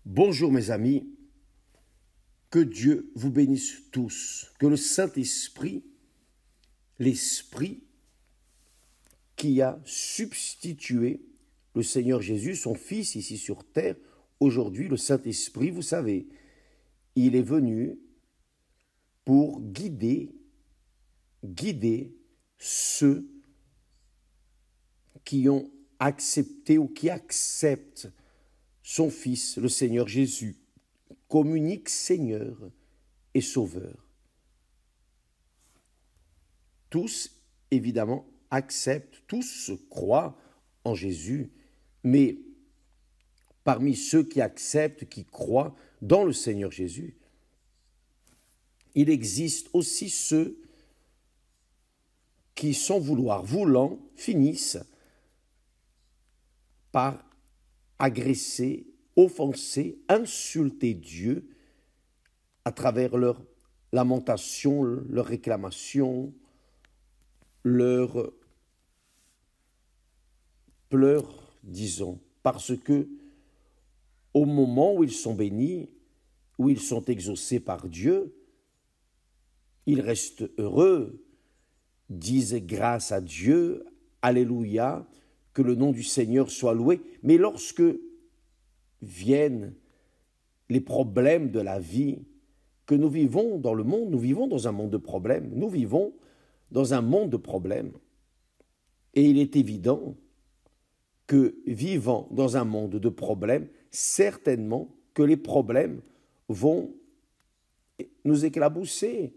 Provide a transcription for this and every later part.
Bonjour mes amis, que Dieu vous bénisse tous, que le Saint-Esprit, l'Esprit qui a substitué le Seigneur Jésus, son Fils ici sur terre, aujourd'hui le Saint-Esprit, vous savez, il est venu pour guider ceux qui ont accepté ou qui acceptent son Fils, le Seigneur Jésus, comme unique Seigneur et Sauveur. Tous, évidemment, acceptent, tous croient en Jésus, mais parmi ceux qui acceptent, qui croient dans le Seigneur Jésus, il existe aussi ceux qui, sans voulant, finissent par agresser, offenser, insulter Dieu à travers leurs lamentations, leurs réclamations, leurs pleurs, disons, parce que au moment où ils sont bénis, où ils sont exaucés par Dieu, ils restent heureux, disent grâce à Dieu, alléluia, que le nom du Seigneur soit loué. Mais lorsque viennent les problèmes de la vie, que nous vivons dans le monde, nous vivons dans un monde de problèmes, nous vivons dans un monde de problèmes. Et il est évident que vivant dans un monde de problèmes, certainement que les problèmes vont nous éclabousser,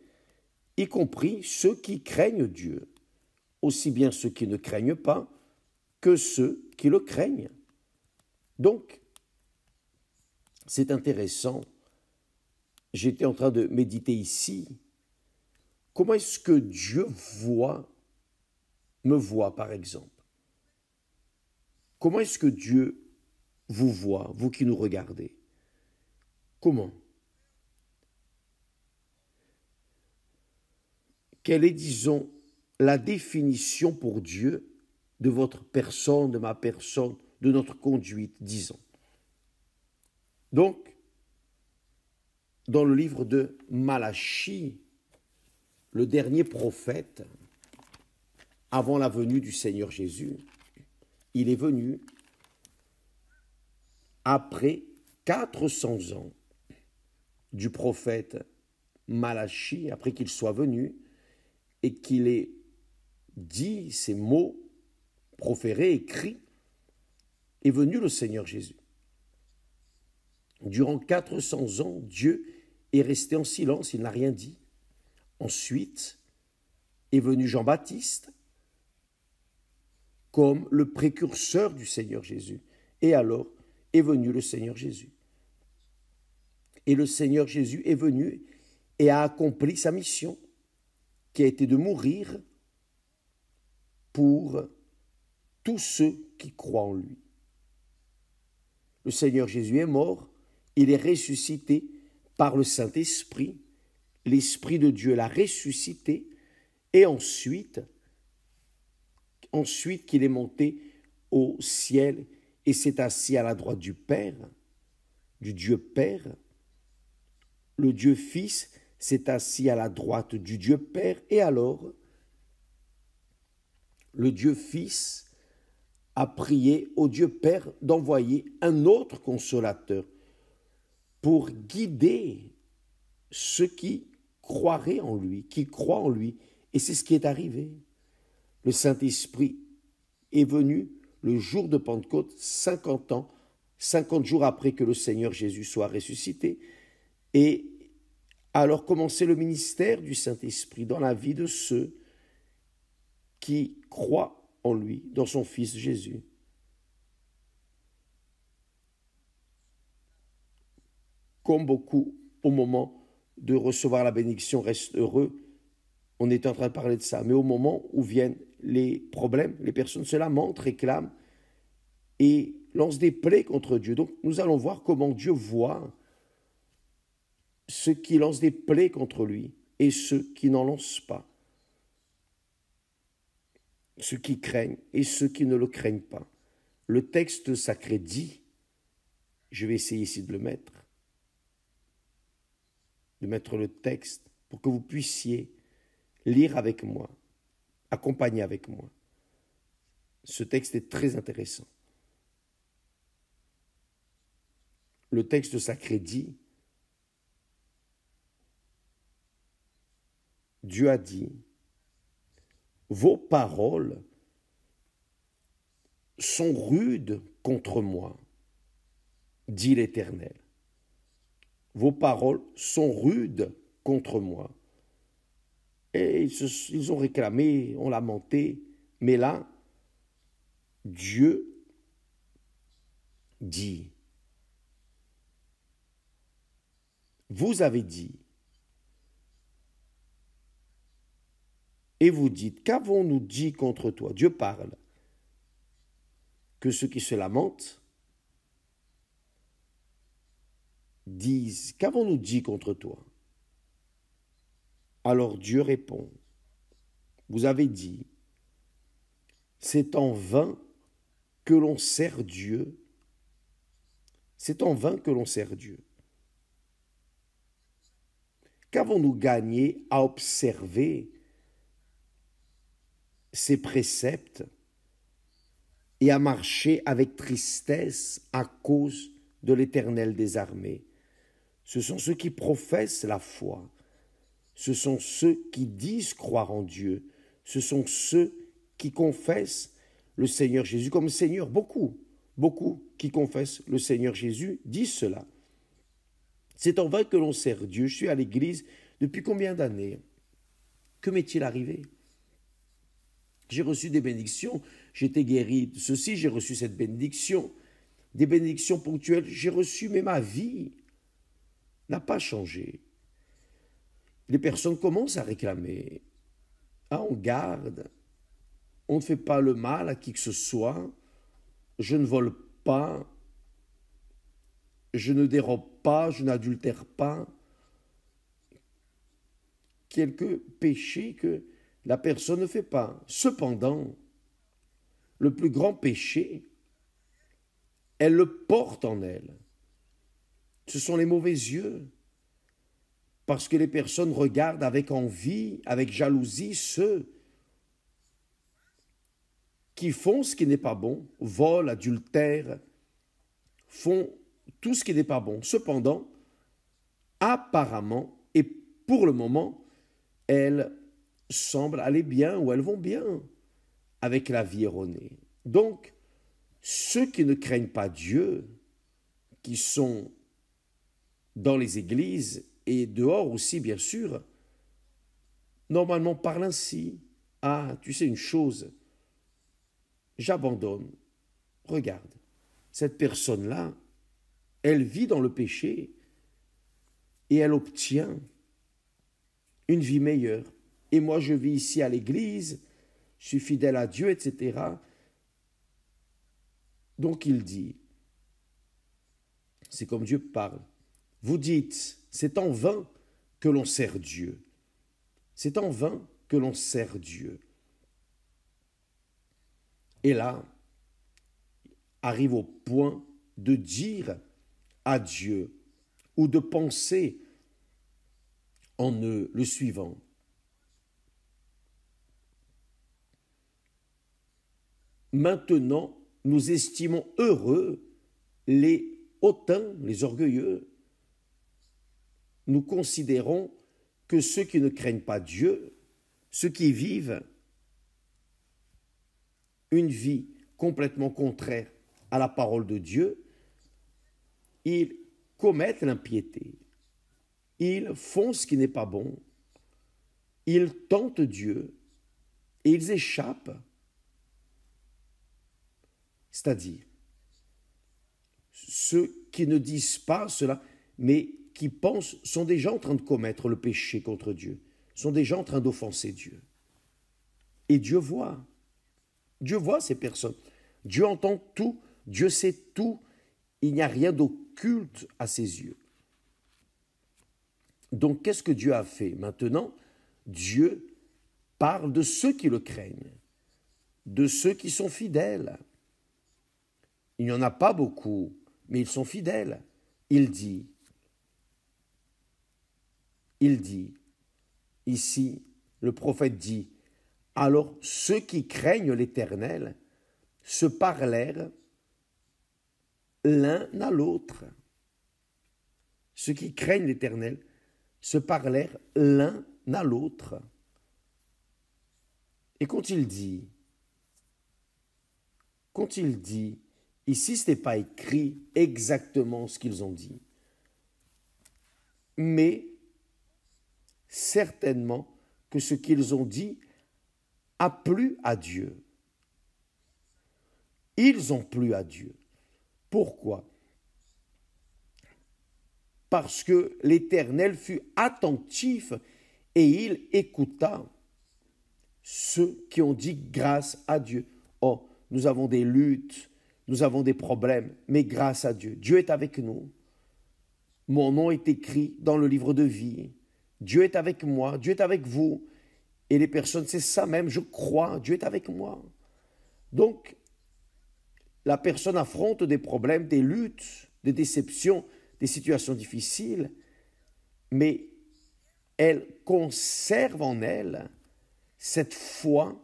y compris ceux qui craignent Dieu, aussi bien ceux qui ne craignent pas que ceux qui le craignent. Donc, c'est intéressant. J'étais en train de méditer ici. Comment est-ce que Dieu me voit par exemple? Comment est-ce que Dieu vous voit, vous qui nous regardez? Comment? Quelle est, disons, la définition pour Dieu de votre personne, de ma personne, de notre conduite, disons? Donc, dans le livre de Malachie, le dernier prophète, avant la venue du Seigneur Jésus, il est venu après 400 ans du prophète Malachie, après qu'il soit venu et qu'il ait dit ces mots proférés, écrits, est venu le Seigneur Jésus. Durant 400 ans, Dieu est resté en silence, il n'a rien dit. Ensuite est venu Jean-Baptiste comme le précurseur du Seigneur Jésus. Et alors est venu le Seigneur Jésus. Et le Seigneur Jésus est venu et a accompli sa mission, qui a été de mourir pour tous ceux qui croient en lui. Le Seigneur Jésus est mort, il est ressuscité par le Saint-Esprit, l'Esprit de Dieu l'a ressuscité, et ensuite qu'il est monté au ciel et s'est assis à la droite du Père, du Dieu Père. Le Dieu Fils s'est assis à la droite du Dieu Père, et alors le Dieu Fils a prié au Dieu Père d'envoyer un autre consolateur pour guider ceux qui croiraient en lui, qui croient en lui. Et c'est ce qui est arrivé. Le Saint-Esprit est venu le jour de Pentecôte, 50 jours après que le Seigneur Jésus soit ressuscité. Et alors commençait le ministère du Saint-Esprit dans la vie de ceux qui croient en lui, dans son Fils Jésus. Comme beaucoup, au moment de recevoir la bénédiction, restent heureux, on est en train de parler de ça. Mais au moment où viennent les problèmes, les personnes se lamentent, réclament et lancent des plaies contre Dieu. Donc nous allons voir comment Dieu voit ceux qui lancent des plaies contre lui et ceux qui n'en lancent pas. Ceux qui craignent et ceux qui ne le craignent pas. Le texte sacré dit Je vais essayer ici de mettre le texte pour que vous puissiez lire avec moi, accompagner avec moi. Ce texte est très intéressant. Le texte sacré dit, Dieu a dit, vos paroles sont rudes contre moi, dit l'Éternel. Vos paroles sont rudes contre moi. Et ils ont réclamé, ont lamenté, mais là, Dieu dit, vous avez dit, et vous dites, qu'avons-nous dit contre toi? Dieu parle, que ceux qui se lamentent disent, qu'avons-nous dit contre toi? Alors Dieu répond, vous avez dit, c'est en vain que l'on sert Dieu, c'est en vain que l'on sert Dieu. Qu'avons-nous gagné à observer ses préceptes et à marcher avec tristesse à cause de l'Éternel des armées? Ce sont ceux qui professent la foi, ce sont ceux qui disent croire en Dieu, ce sont ceux qui confessent le Seigneur Jésus comme Seigneur. Beaucoup qui confessent le Seigneur Jésus disent cela. C'est en vain que l'on sert Dieu. Je suis à l'église depuis combien d'années? Que m'est-il arrivé? J'ai reçu des bénédictions, j'étais guéri de ceci, j'ai reçu cette bénédiction, des bénédictions ponctuelles, j'ai reçu, mais ma vie n'a pas changé. Les personnes commencent à réclamer, on garde, on ne fait pas le mal à qui que ce soit, je ne vole pas, je ne dérobe pas, je n'adultère pas. Quelques péchés que la personne ne fait pas. Cependant, le plus grand péché, elle le porte en elle. Ce sont les mauvais yeux. Parce que les personnes regardent avec envie, avec jalousie, ceux qui font ce qui n'est pas bon, volent, adultèrent, font tout ce qui n'est pas bon. Cependant, apparemment, et pour le moment, elles semblent aller bien ou elles vont bien avec la vie erronée. Donc, ceux qui ne craignent pas Dieu, qui sont dans les églises et dehors aussi, bien sûr, normalement parlent ainsi. Ah, tu sais une chose, j'abandonne. Regarde, cette personne-là, elle vit dans le péché et elle obtient une vie meilleure. Et moi, je vis ici à l'église, je suis fidèle à Dieu, etc. Donc il dit, c'est comme Dieu parle, vous dites, c'est en vain que l'on sert Dieu. C'est en vain que l'on sert Dieu. Et là, arrive au point de dire à Dieu ou de penser en eux le suivant. Maintenant, nous estimons heureux les hautains, les orgueilleux. Nous considérons que ceux qui ne craignent pas Dieu, ceux qui vivent une vie complètement contraire à la parole de Dieu, ils commettent l'impiété, ils font ce qui n'est pas bon, ils tentent Dieu et ils échappent. C'est-à-dire, ceux qui ne disent pas cela, mais qui pensent, sont déjà en train de commettre le péché contre Dieu, sont déjà en train d'offenser Dieu. Et Dieu voit ces personnes. Dieu entend tout, Dieu sait tout, il n'y a rien d'occulte à ses yeux. Donc, qu'est-ce que Dieu a fait? Maintenant, Dieu parle de ceux qui le craignent, de ceux qui sont fidèles. Il n'y en a pas beaucoup, mais ils sont fidèles. Il dit, ici, le prophète dit, alors ceux qui craignent l'Éternel se parlèrent l'un à l'autre. Ceux qui craignent l'Éternel se parlèrent l'un à l'autre. Et quand il dit, ici ce n'est pas écrit exactement ce qu'ils ont dit, mais certainement que ce qu'ils ont dit a plu à Dieu. Ils ont plu à Dieu. Pourquoi? Parce que l'Éternel fut attentif et il écouta ceux qui ont dit grâce à Dieu. Oh, nous avons des luttes, nous avons des problèmes, mais grâce à Dieu. Dieu est avec nous. Mon nom est écrit dans le livre de vie. Dieu est avec moi, Dieu est avec vous. Et les personnes, c'est ça même, je crois, Dieu est avec moi. Donc, la personne affronte des problèmes, des luttes, des déceptions, des situations difficiles, mais elle conserve en elle cette foi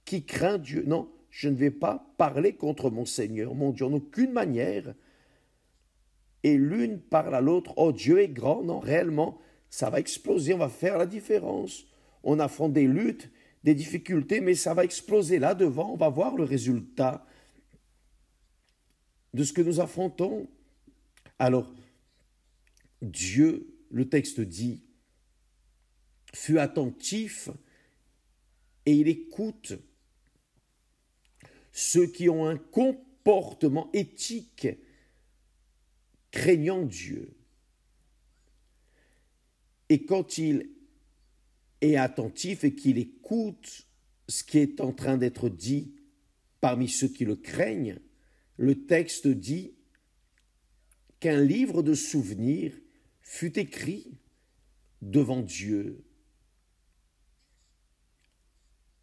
qui craint Dieu. Non, je ne vais pas parler contre mon Seigneur, mon Dieu, en aucune manière. Et l'une parle à l'autre, oh Dieu est grand, non, réellement, ça va exploser, on va faire la différence. On affronte des luttes, des difficultés, mais ça va exploser là devant, on va voir le résultat de ce que nous affrontons. Alors, Dieu, le texte dit, fut attentif et il écoute ceux qui ont un comportement éthique craignant Dieu. Et quand il est attentif et qu'il écoute ce qui est en train d'être dit parmi ceux qui le craignent, le texte dit qu'un livre de souvenirs fut écrit devant Dieu.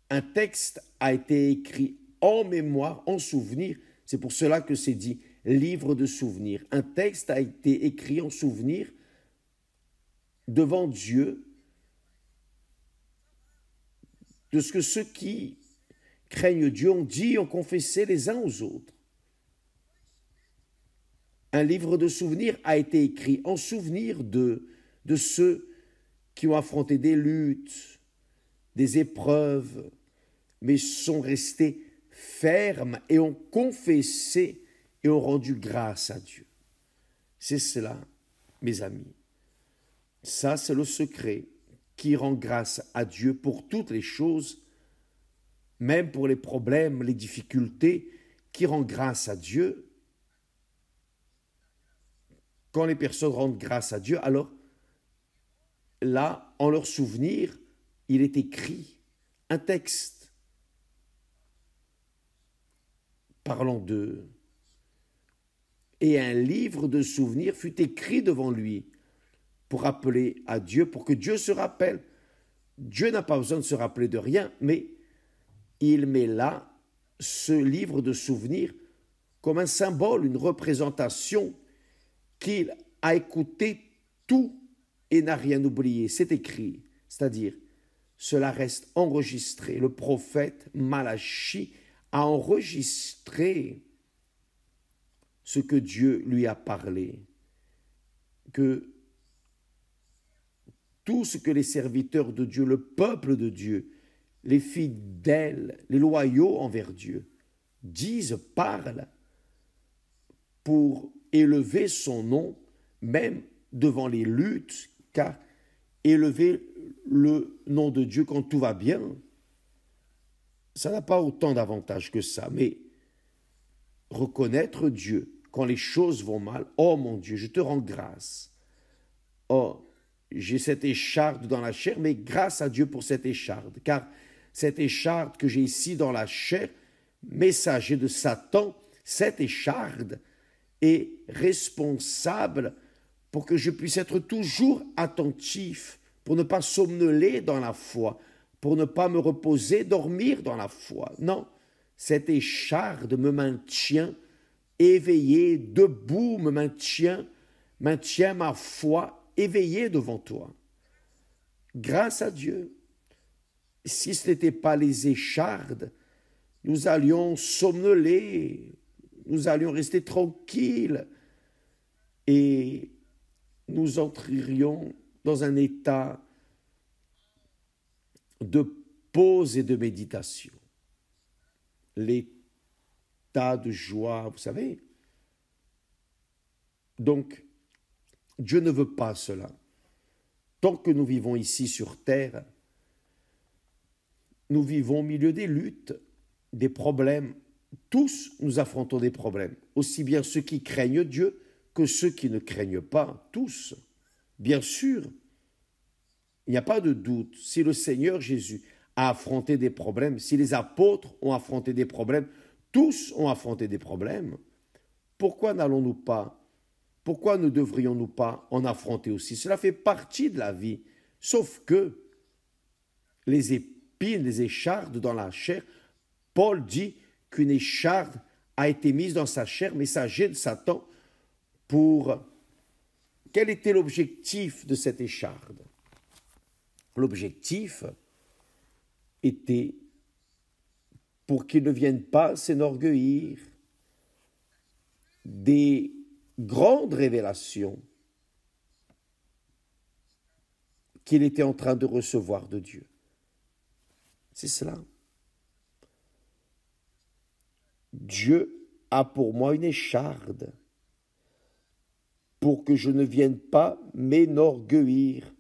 Un texte a été écrit en mémoire, en souvenir. C'est pour cela que c'est dit livre de souvenirs. Un texte a été écrit en souvenir devant Dieu de ce que ceux qui craignent Dieu ont dit, ont confessé les uns aux autres. Un livre de souvenirs a été écrit en souvenir de ceux qui ont affronté des luttes, des épreuves, mais sont restés fermes et ont confessé et ont rendu grâce à Dieu. C'est cela, mes amis. Ça, c'est le secret qui rend grâce à Dieu pour toutes les choses, même pour les problèmes, les difficultés, qui rend grâce à Dieu. Quand les personnes rendent grâce à Dieu, alors là, en leur souvenir, il est écrit un texte parlant d'eux. Et un livre de souvenirs fut écrit devant lui pour rappeler à Dieu, pour que Dieu se rappelle. Dieu n'a pas besoin de se rappeler de rien, mais il met là ce livre de souvenirs comme un symbole, une représentation qu'il a écouté tout et n'a rien oublié. C'est écrit, c'est-à-dire cela reste enregistré. Le prophète Malachi a enregistré ce que Dieu lui a parlé, que tout ce que les serviteurs de Dieu, le peuple de Dieu, les fidèles, les loyaux envers Dieu, disent, parlent pour élever son nom, même devant les luttes, car élever le nom de Dieu quand tout va bien, ça n'a pas autant d'avantages que ça, mais reconnaître Dieu quand les choses vont mal, oh mon Dieu, je te rends grâce. Oh, j'ai cette écharde dans la chair, mais grâce à Dieu pour cette écharde, car cette écharde que j'ai ici dans la chair, messager de Satan, cette écharde est responsable pour que je puisse être toujours attentif, pour ne pas somnoler dans la foi, pour ne pas me reposer, dormir dans la foi. Non, cette écharde me maintient éveillé, debout, me maintient ma foi éveillée devant toi. Grâce à Dieu. Si ce n'était pas les échardes, nous allions somnoler, nous allions rester tranquilles et nous entrerions dans un état de pause et de méditation. L'état de joie, vous savez. Donc, Dieu ne veut pas cela. Tant que nous vivons ici sur terre, nous vivons au milieu des luttes, des problèmes. Tous nous affrontons des problèmes, aussi bien ceux qui craignent Dieu que ceux qui ne craignent pas, tous. Bien sûr, il n'y a pas de doute, si le Seigneur Jésus a affronté des problèmes, si les apôtres ont affronté des problèmes, tous ont affronté des problèmes, pourquoi n'allons-nous pas, pourquoi ne devrions-nous pas en affronter aussi? Cela fait partie de la vie, sauf que les épines, les échardes dans la chair, Paul dit qu'une écharde a été mise dans sa chair, messager de Satan, pour... Quel était l'objectif de cette écharde? L'objectif était pour qu'il ne vienne pas s'enorgueillir des grandes révélations qu'il était en train de recevoir de Dieu. C'est cela. Dieu a pour moi une écharde pour que je ne vienne pas m'enorgueillir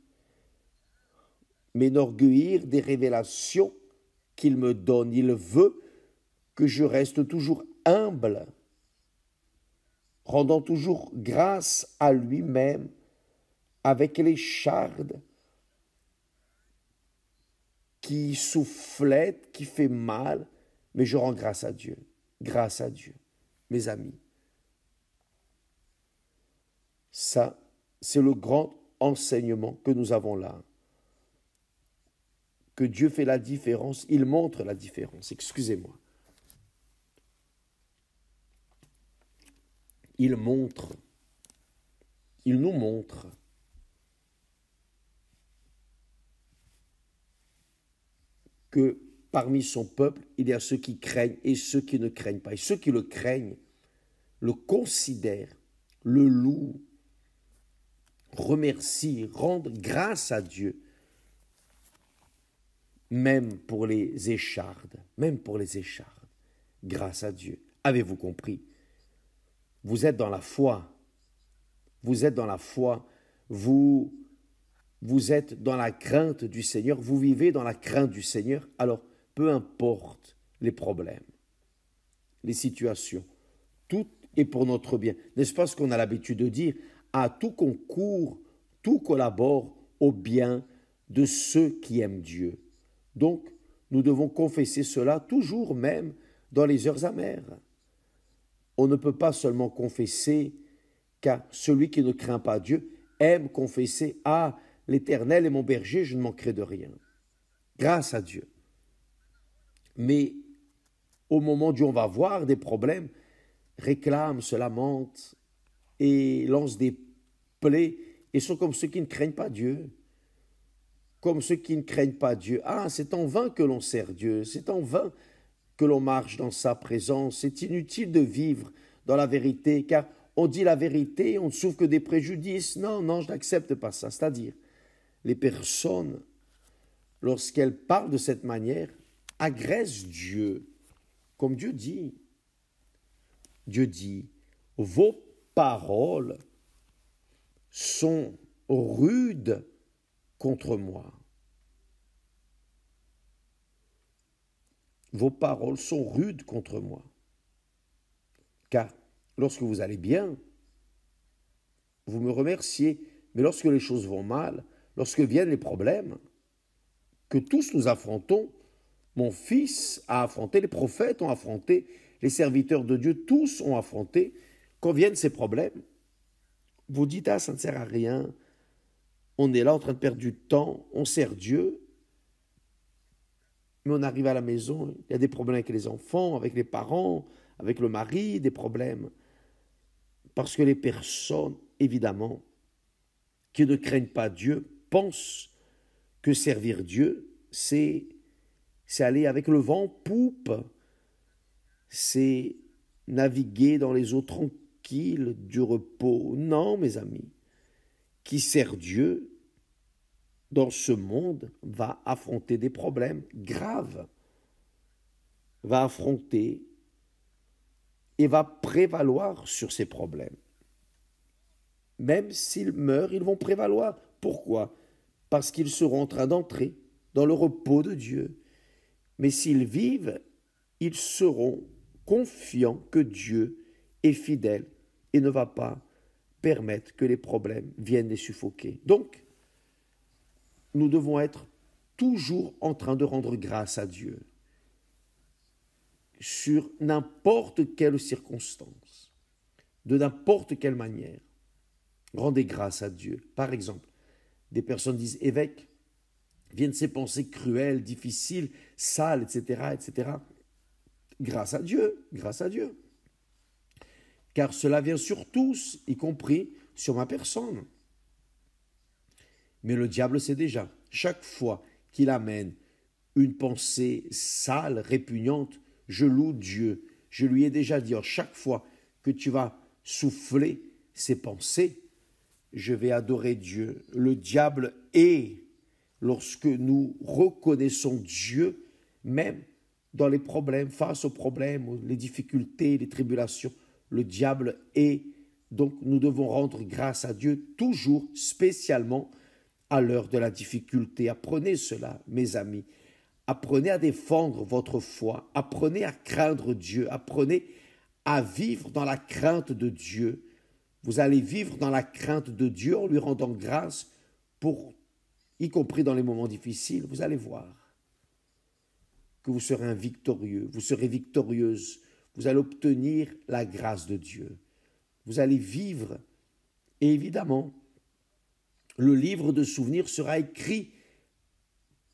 des révélations qu'il me donne. Il veut que je reste toujours humble, rendant toujours grâce à lui-même avec l'écharde qui soufflette, qui fait mal, mais je rends grâce à Dieu. Grâce à Dieu, mes amis. Ça, c'est le grand enseignement que nous avons là. Que Dieu fait la différence, il montre la différence, excusez-moi. Il nous montre que parmi son peuple, il y a ceux qui craignent et ceux qui ne craignent pas. Et ceux qui le craignent, le considèrent, le louent, remercient, rendent grâce à Dieu, même pour les échardes, grâce à Dieu. Avez-vous compris? Vous êtes dans la foi, vous êtes dans la crainte du Seigneur, vous vivez dans la crainte du Seigneur, alors peu importe les problèmes, les situations, tout est pour notre bien. N'est-ce pas ce qu'on a l'habitude de dire? À tout concourt, tout collabore au bien de ceux qui aiment Dieu. Donc, nous devons confesser cela toujours même dans les heures amères. On ne peut pas seulement confesser, car celui qui ne craint pas Dieu aime confesser « Ah, l'Éternel est mon berger, je ne manquerai de rien. » Grâce à Dieu. Mais au moment où on va voir des problèmes, réclament, se lamentent et lancent des plaies et sont comme ceux qui ne craignent pas Dieu. Comme ceux qui ne craignent pas Dieu. Ah, c'est en vain que l'on sert Dieu, c'est en vain que l'on marche dans sa présence. C'est inutile de vivre dans la vérité, car on dit la vérité, on ne souffre que des préjudices. Non, je n'accepte pas ça. C'est-à-dire, les personnes, lorsqu'elles parlent de cette manière, agressent Dieu, comme Dieu dit. Dieu dit, vos paroles sont rudes contre moi. Vos paroles sont rudes contre moi. Car lorsque vous allez bien, vous me remerciez. Mais lorsque les choses vont mal, lorsque viennent les problèmes, que tous nous affrontons, mon fils a affronté, les prophètes ont affronté, les serviteurs de Dieu, tous ont affronté, quand viennent ces problèmes, vous dites, ah, ça ne sert à rien, on est là en train de perdre du temps, on sert Dieu, mais on arrive à la maison, il y a des problèmes avec les enfants, avec les parents, avec le mari, des problèmes. Parce que les personnes, évidemment, qui ne craignent pas Dieu, pensent que servir Dieu, c'est aller avec le vent en poupe, c'est naviguer dans les eaux tranquilles du repos. Non, mes amis, qui sert Dieu dans ce monde va affronter des problèmes graves, va affronter et va prévaloir sur ces problèmes. Même s'ils meurent, ils vont prévaloir. Pourquoi? Parce qu'ils seront en train d'entrer dans le repos de Dieu. Mais s'ils vivent, ils seront confiants que Dieu est fidèle et ne va pas permettre que les problèmes viennent les suffoquer. Donc, nous devons être toujours en train de rendre grâce à Dieu sur n'importe quelle circonstance, de n'importe quelle manière. Rendez grâce à Dieu. Par exemple, des personnes disent: évêque, viennent ces pensées cruelles, difficiles, sales, etc., etc. Grâce à Dieu, grâce à Dieu. Car cela vient sur tous, y compris sur ma personne. Mais le diable sait déjà, chaque fois qu'il amène une pensée sale, répugnante, je loue Dieu. Je lui ai déjà dit, chaque fois que tu vas souffler ces pensées, je vais adorer Dieu. Le diable est, lorsque nous reconnaissons Dieu, même dans les problèmes, face aux problèmes, les difficultés, les tribulations, le diable est. Donc nous devons rendre grâce à Dieu toujours, spécialement à l'heure de la difficulté. Apprenez cela, mes amis. Apprenez à défendre votre foi. Apprenez à craindre Dieu. Apprenez à vivre dans la crainte de Dieu. Vous allez vivre dans la crainte de Dieu en lui rendant grâce, y compris dans les moments difficiles. Vous allez voir que vous serez un victorieux, vous serez victorieuse. Vous allez obtenir la grâce de Dieu. Vous allez vivre. Et évidemment, le livre de souvenirs sera écrit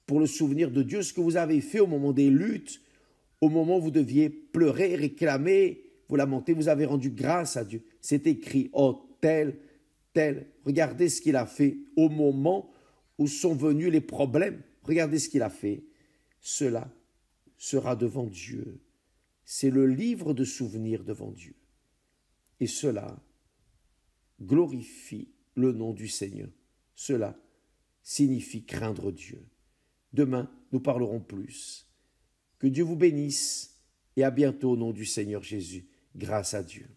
pour le souvenir de Dieu, ce que vous avez fait au moment des luttes, au moment où vous deviez pleurer, réclamer, vous lamenter, vous avez rendu grâce à Dieu. C'est écrit, tel, regardez ce qu'il a fait au moment où sont venus les problèmes. Regardez ce qu'il a fait. Cela sera devant Dieu. C'est le livre de souvenirs devant Dieu. Et cela glorifie le nom du Seigneur. Cela signifie craindre Dieu. Demain, nous parlerons plus. Que Dieu vous bénisse et à bientôt au nom du Seigneur Jésus. Grâce à Dieu.